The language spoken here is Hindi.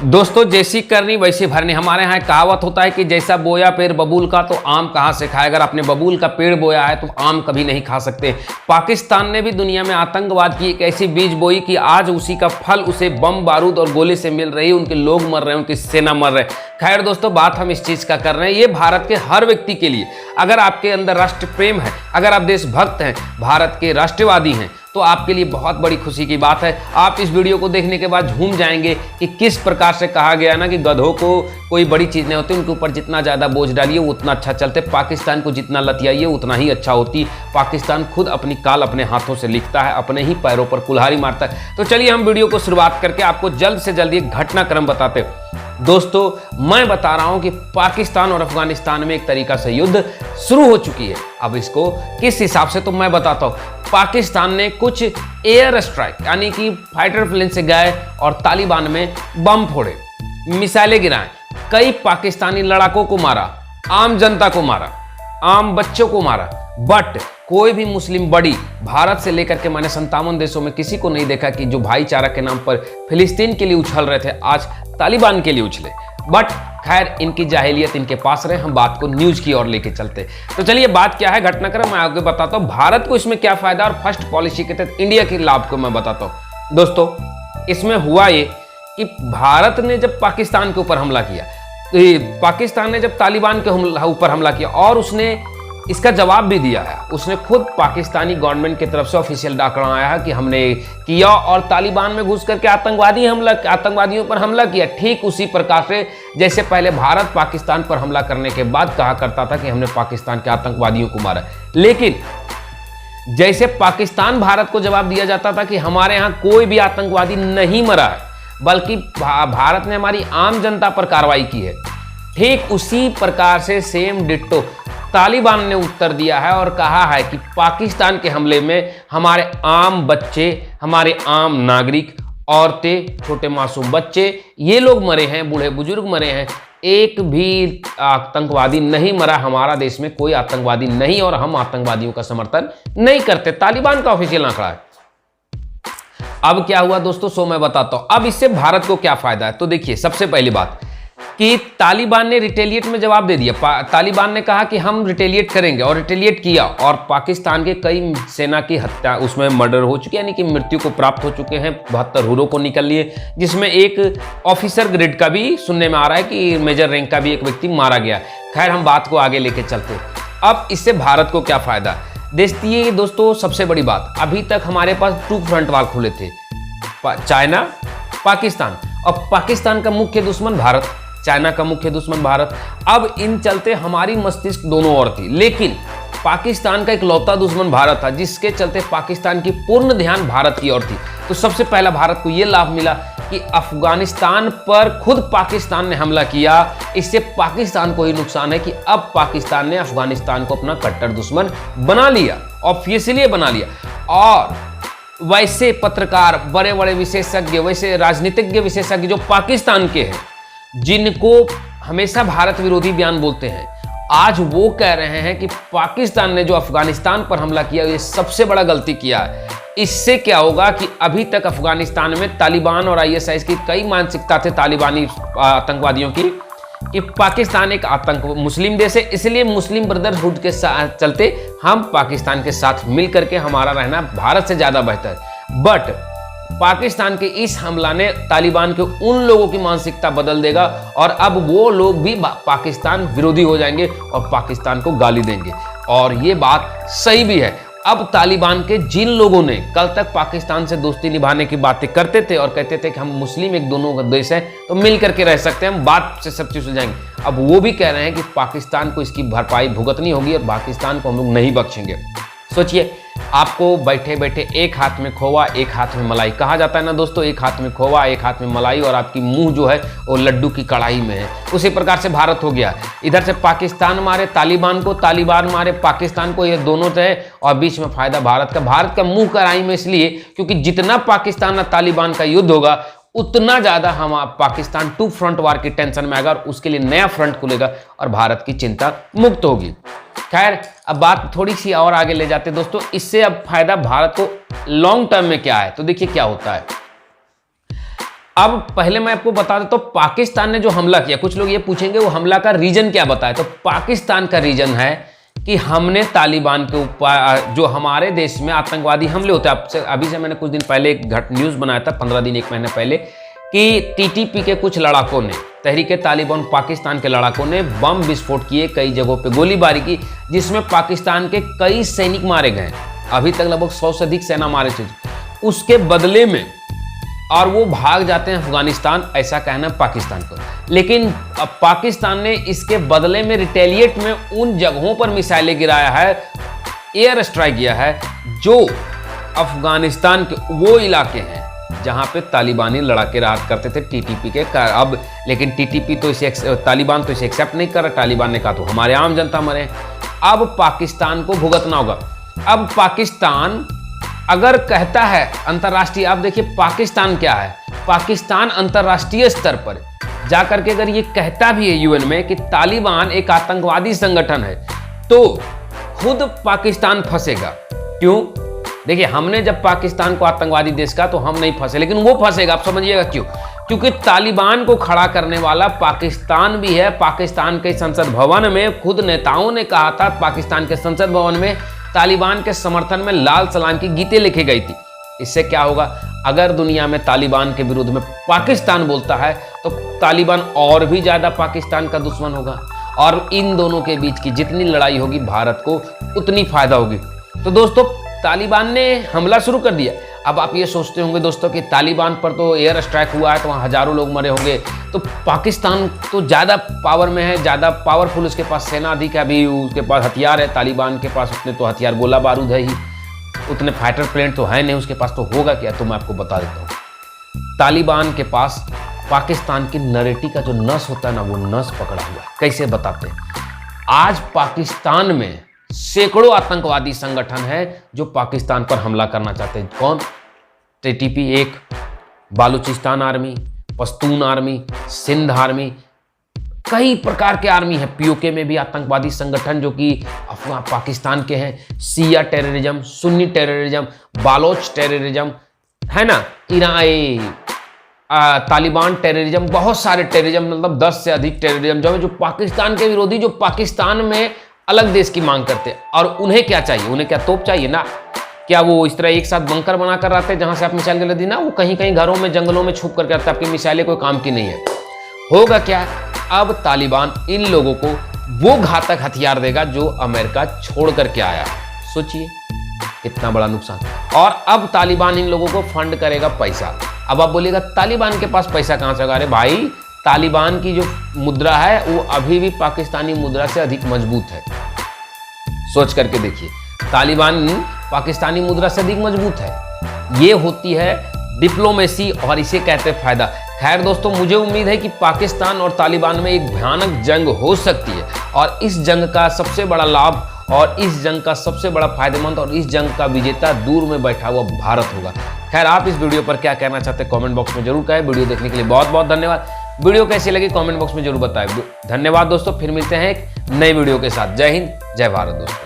दोस्तों जैसी करनी वैसी भरनी। हमारे यहाँ कहावत होता है कि जैसा बोया पेड़ बबूल का तो आम कहाँ से खाए। अगर आपने बबूल का पेड़ बोया है तो आम कभी नहीं खा सकते। पाकिस्तान ने भी दुनिया में आतंकवाद की एक ऐसी बीज बोई कि आज उसी का फल उसे बम बारूद और गोले से मिल रही है। उनके लोग मर रहे हैं, उनकी सेना मर रहे हैं। खैर दोस्तों, बात हम इस चीज़ का कर रहे हैं, ये भारत के हर व्यक्ति के लिए। अगर आपके अंदर राष्ट्र प्रेम है, अगर आप देशभक्त हैं, भारत के राष्ट्रवादी हैं, तो आपके लिए बहुत बड़ी खुशी की बात है। आप इस वीडियो को देखने के बाद झूम जाएंगे कि किस प्रकार से कहा गया ना कि गधों को कोई बड़ी चीज़ नहीं होती, उनके ऊपर जितना ज़्यादा बोझ डालिए वो उतना अच्छा चलते। पाकिस्तान को जितना लतियाइए उतना ही अच्छा होती। पाकिस्तान खुद अपनी काल अपने हाथों से लिखता है, अपने ही पैरों पर कुल्हाड़ी मारता है। तो चलिए हम वीडियो को शुरुआत करके आपको जल्द से जल्द एक घटनाक्रम बताते हैं। दोस्तों मैं बता रहा हूं कि पाकिस्तान और अफगानिस्तान में एक तरीका से युद्ध शुरू हो चुकी है। अब इसको किस हिसाब से तो मैं बताता हूं। पाकिस्तान ने कुछ एयर स्ट्राइक यानी कि फाइटर प्लेन से गए और तालिबान में बम फोड़े, मिसाइलें गिराएं, कई पाकिस्तानी लड़ाकों को मारा, आम जनता को मारा, आम बच्चों को मारा। बट कोई भी मुस्लिम बड़ी भारत से लेकर के मैंने 57 देशों में किसी को नहीं देखा कि जो भाईचारा के नाम पर फिलिस्तीन के लिए उछल रहे थे आज तालिबान के लिए उछले। बट खैर इनकी जाहिलियत इनके पास रहे। हम बात को न्यूज की ओर लेके चलते। तो चलिए बात क्या है, घटनाक्रम मैं आगे बताता हूं। भारत को इसमें क्या फायदा और फर्स्ट पॉलिसी के तहत इंडिया के लाभ को मैं बताता हूं। दोस्तों इसमें हुआ ये कि भारत ने जब पाकिस्तान के ऊपर हमला किया, पाकिस्तान ने जब तालिबान के ऊपर हमला किया और उसने इसका जवाब भी दिया है। उसने खुद पाकिस्तानी गवर्नमेंट की तरफ से ऑफिशियल आंकड़ा आया है कि हमने किया और तालिबान में घुस करके आतंकवादियों पर हमला किया। ठीक उसी प्रकार से जैसे पहले भारत पाकिस्तान पर हमला करने के बाद कहा करता था कि हमने पाकिस्तान के आतंकवादियों को मारा, लेकिन जैसे पाकिस्तान भारत को जवाब दिया जाता था कि हमारे यहाँ कोई भी आतंकवादी नहीं मरा है, बल्कि भारत ने हमारी आम जनता पर कार्रवाई की है, ठीक उसी प्रकार से सेम डिट्टो तालिबान ने उत्तर दिया है और कहा है कि पाकिस्तान के हमले में हमारे आम बच्चे, हमारे आम नागरिक, औरतें, छोटे मासूम बच्चे, ये लोग मरे हैं, बूढ़े बुजुर्ग मरे हैं, एक भी आतंकवादी नहीं मरा। हमारा देश में कोई आतंकवादी नहीं और हम आतंकवादियों का समर्थन नहीं करते। तालिबान का ऑफिशियल आंकड़ा है। अब क्या हुआ दोस्तों, सो मैं बताता हूं। अब इससे भारत को क्या फायदा है, तो देखिए सबसे पहली बात कि तालिबान ने रिटेलिएट में जवाब दे दिया। तालिबान ने कहा कि हम रिटेलिएट करेंगे और रिटेलिएट किया और पाकिस्तान के कई सेना की हत्या, उसमें मर्डर हो चुकी है, यानी कि मृत्यु को प्राप्त हो चुके हैं। 72 हुरों को निकल लिए, जिसमें एक ऑफिसर ग्रेड का भी सुनने में आ रहा है कि मेजर रैंक का भी एक व्यक्ति मारा गया। खैर हम बात को आगे लेके चलते। अब इससे भारत को क्या फायदा देखिए दोस्तों। सबसे बड़ी बात, अभी तक हमारे पास 2 फ्रंट वार खुले थे, चाइना, पाकिस्तान, और पाकिस्तान का मुख्य दुश्मन भारत, चाइना का मुख्य दुश्मन भारत। अब इन चलते हमारी मस्तिष्क दोनों ओर थी, लेकिन पाकिस्तान का इकलौता दुश्मन भारत था, जिसके चलते पाकिस्तान की पूर्ण ध्यान भारत की ओर थी। तो सबसे पहला भारत को यह लाभ मिला कि अफगानिस्तान पर खुद पाकिस्तान ने हमला किया। इससे पाकिस्तान को ही नुकसान है कि अब पाकिस्तान ने अफगानिस्तान को अपना कट्टर दुश्मन बना लिया, ऑब्वियसली बना लिया। और वैसे पत्रकार, बड़े बड़े विशेषज्ञ, वैसे राजनीतिज्ञ विशेषज्ञ जो पाकिस्तान के हैं, जिनको हमेशा भारत विरोधी बयान बोलते हैं, आज वो कह रहे हैं कि पाकिस्तान ने जो अफगानिस्तान पर हमला किया ये सबसे बड़ा गलती किया है। इससे क्या होगा कि अभी तक अफगानिस्तान में तालिबान और आईएसआई की कई मानसिकता थे तालिबानी आतंकवादियों की कि पाकिस्तान एक मुस्लिम देश है, इसलिए मुस्लिम ब्रदरहुड के साथ चलते हम पाकिस्तान के साथ मिल करके हमारा रहना भारत से ज़्यादा बेहतर। बट पाकिस्तान के इस हमला ने तालिबान के उन लोगों की मानसिकता बदल देगा और अब वो लोग भी पाकिस्तान विरोधी हो जाएंगे और पाकिस्तान को गाली देंगे। और ये बात सही भी है। अब तालिबान के जिन लोगों ने कल तक पाकिस्तान से दोस्ती निभाने की बातें करते थे और कहते थे कि हम मुस्लिम एक दोनों का देश है तो मिल करके रह सकते हैं, हम बात से सब चीज़ सुलझाएंगे, अब वो भी कह रहे हैं कि पाकिस्तान को इसकी भरपाई भुगतनी होगी और पाकिस्तान को हम लोग नहीं बख्शेंगे। सोचिए, आपको बैठे बैठे एक हाथ में खोवा एक हाथ में मलाई, कहा जाता है ना दोस्तों, एक हाथ में खोवा एक हाथ में मलाई, और आपकी मुंह जो है वो लड्डू की कढ़ाई में है। उसी प्रकार से भारत हो गया। इधर से पाकिस्तान मारे तालिबान को, तालिबान मारे पाकिस्तान को, ये दोनों थे और बीच में फायदा भारत का। भारत का मुंह कढ़ाई में इसलिए क्योंकि जितना पाकिस्तान और तालिबान का युद्ध होगा उतना ज़्यादा हम पाकिस्तान 2 फ्रंट वार की टेंशन में आएगा और उसके लिए नया फ्रंट खुलेगा और भारत की चिंता मुक्त होगी। खैर अब बात थोड़ी सी और आगे ले जाते दोस्तों। इससे अब फायदा भारत को लॉन्ग टर्म में क्या है, तो देखिए क्या होता है। अब पहले मैं आपको बता देता हूं पाकिस्तान ने जो हमला किया, कुछ लोग ये पूछेंगे वो हमला का रीजन क्या बताया, तो पाकिस्तान का रीजन है कि हमने तालिबान के ऊपर जो हमारे देश में आतंकवादी हमले होते हैं, आपसे अभी से मैंने कुछ दिन पहले एक न्यूज़ बनाया था 15 दिन 1 महीने पहले कि टीटीपी के कुछ लड़ाकों ने, तहरीके तालिबान पाकिस्तान के लड़ाकों ने बम विस्फोट किए, कई जगहों पे गोलीबारी की, जिसमें पाकिस्तान के कई सैनिक मारे गए। अभी तक लगभग 100 से अधिक सेना मारे थे उसके बदले में, और वो भाग जाते हैं अफगानिस्तान, ऐसा कहना है पाकिस्तान को। लेकिन पाकिस्तान ने इसके बदले में रिटेलिएट में उन जगहों पर मिसाइलें गिराया है, एयर स्ट्राइक किया है जो अफगानिस्तान के वो इलाके हैं जहां पे तालिबानी लड़ाके राज करते थे टीटीपी के। अब लेकिन टीटीपी तो इसे, तालिबान तो इसे एक्सेप्ट नहीं कर रहा। तालिबान ने कहा तो हमारे आम जनता मरे। अब पाकिस्तान को भुगतना होगा। अब पाकिस्तान अगर कहता है अंतर्राष्ट्रीय, आप देखिए पाकिस्तान क्या है, पाकिस्तान अंतर्राष्ट्रीय स्तर पर जाकर के अगर ये कहता भी है यूएन में कि तालिबान एक आतंकवादी संगठन है, तो खुद पाकिस्तान फंसेगा। क्यों? देखिए, हमने जब पाकिस्तान को आतंकवादी देश कहा तो हम नहीं फंसे, लेकिन वो फंसेगा। आप समझिएगा क्यों? क्योंकि तालिबान को खड़ा करने वाला पाकिस्तान भी है। पाकिस्तान के संसद भवन में खुद नेताओं ने कहा था, पाकिस्तान के संसद भवन में तालिबान के समर्थन में लाल सलाम की गीतें लिखी गई थी। इससे क्या होगा? अगर दुनिया में तालिबान के विरुद्ध में पाकिस्तान बोलता है तो तालिबान और भी ज्यादा पाकिस्तान का दुश्मन होगा, और इन दोनों के बीच की जितनी लड़ाई होगी भारत को उतनी फायदा होगी। तो दोस्तों, तालिबान ने हमला शुरू कर दिया। अब आप ये सोचते होंगे दोस्तों कि तालिबान पर तो एयर स्ट्राइक हुआ है तो वहाँ हजारों लोग मरे होंगे, तो पाकिस्तान तो ज़्यादा पावर में है, ज़्यादा पावरफुल, उसके पास सेना अधिक है, अभी उसके पास हथियार है। तालिबान के पास उतने तो हथियार, गोला बारूद है ही, उतने फाइटर प्लेन तो है नहीं उसके पास, तो होगा क्या? तो मैं आपको बता देता हूँ। तालिबान के पास पाकिस्तान की नरेटिव का जो नस होता है ना, वो नस पकड़ा हुआ है। कैसे बताते हैं? आज पाकिस्तान में सैकड़ों आतंकवादी संगठन है जो पाकिस्तान पर हमला करना चाहते हैं। कौन? टीटीपी एक, Balochistan army, Pashtun army, Sindh army, कई प्रकार के आर्मी है। पीओके में भी आतंकवादी संगठन जो कि पाकिस्तान के हैं। शिया terrorism, Sunni terrorism, Baloch terrorism है ना, तालिबान टेररिज्म, बहुत सारे टेररिज्म, मतलब 10 से अधिक टेररिज्म जो पाकिस्तान के विरोधी, जो पाकिस्तान में अलग देश की मांग करते हैं। और उन्हें क्या चाहिए? उन्हें क्या तोप चाहिए ना? क्या वो इस तरह एक साथ बंकर बनाकर रहते हैं जहां से आप मिसाइल गलती ना, वो कहीं कहीं घरों में, जंगलों में छुप करके आते हैं। आपकी मिसाइलें कोई काम की नहीं है। होगा क्या? अब तालिबान इन लोगों को वो घातक हथियार देगा जो अमेरिका छोड़ करके आया है। सोचिए कितना बड़ा नुकसान। और अब तालिबान इन लोगों को फंड करेगा पैसा। अब आप बोलिएगा तालिबान के पास पैसा कहां से? अरे भाई, तालिबान की जो मुद्रा है वो अभी भी पाकिस्तानी मुद्रा से अधिक मजबूत है। सोच करके देखिए, तालिबान पाकिस्तानी मुद्रा से अधिक मजबूत है। ये होती है डिप्लोमेसी, और इसे कहते हैं फायदा। खैर दोस्तों, मुझे उम्मीद है कि पाकिस्तान और तालिबान में एक भयानक जंग हो सकती है, और इस जंग का सबसे बड़ा लाभ, और इस जंग का सबसे बड़ा फायदेमंद, और इस जंग का विजेता दूर में बैठा हुआ भारत होगा। खैर, आप इस वीडियो पर क्या कहना चाहते हैं कमेंट बॉक्स में जरूर कहें। वीडियो देखने के लिए बहुत बहुत धन्यवाद। वीडियो कैसी लगी कमेंट बॉक्स में जरूर बताएं। धन्यवाद दोस्तों, फिर मिलते हैं एक नई वीडियो के साथ। जय हिंद, जय भारत दोस्तों।